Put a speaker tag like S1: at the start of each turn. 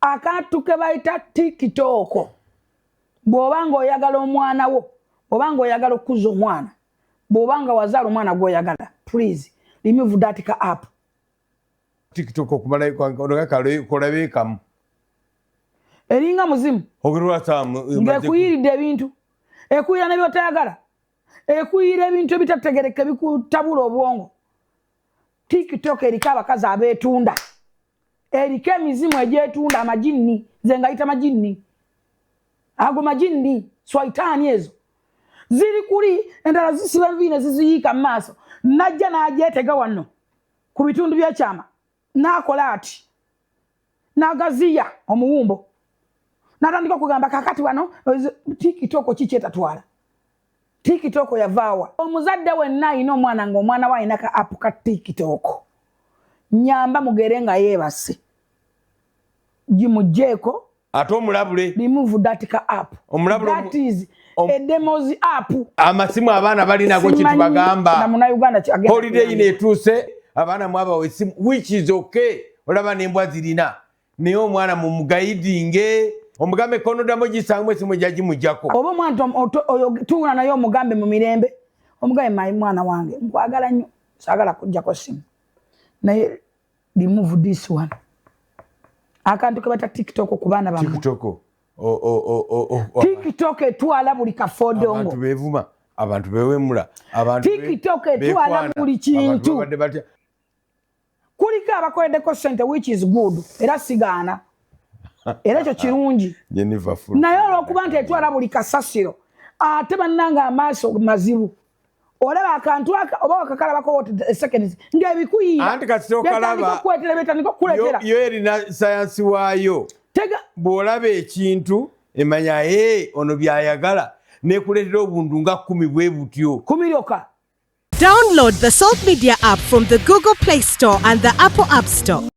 S1: akantu ke bayita TikTok bw'obanga oyagala omwana wo obanga oyagala okukuza omwana bw'obanga wazaala omwana gw'oyagala please remove that app.
S2: TikTok okumala kolabekamu
S1: eringa muzimu ng'ekuyiridde ebintu ekuyira ne by'otayagala ekuyira ebintu ebitategereka bikutabula obwongo. TikTok eriko abakazi abeetunda eriko emizimu egyetunda amajinni nze ngayita majinni ago majinni swaitaani ezo ziri kuli endala zisiba enviine ziziyiika mu maaso najja n'agyetega wano ku bitundu by'ekyama n'akola ati n'agaziya omuwumbo n'atandika okugamba kakati wano TikTok kikyetatwala TikTok yavaawa omuzadde wenna alina omwana ng'omwana we alina ka app ka TikTok nyamba mugere nga yeebase gimugjeeko
S2: ate omulabule
S1: remove that ka app that is a demos app.
S2: Amasimu abaana balinago kintu bagamba holiday netuuse abaana mwabawa esimu which is okay olaba n'embwa zirina naye omwana mu mugaidinge omugambe konodamo gisangu esimu gyagimujjako
S1: oba omwana oyo tuula naye omugambe mu mirembe omugambe mayi mwana wange nkwagala nnyo saagala kujjako simu naye remove this one akantu ke bata TikTok ku baana bammwe. TikTok etwala buli kafodongo
S2: abantu beevuma abantu bewemula abantu
S1: TikTok etwala buli kintu kuliko abakoleddeko sente which is good era sigaana era ekyo kirungi naye olw'okuba nti etwala buli kasasiro ate bannanga amaaso mazibu olaba akantu oba wakakalabako seconds ng'ebikuyiira
S2: anti kasita okalaba yo erina sayansi waayo bw'olaba ekintu emanya ono byayagala n'ekuleetera obundu nga 10 bwe butyo
S1: kumilyoka.
S3: Download the Salt Media app from the Google Play Store and the Apple App Store.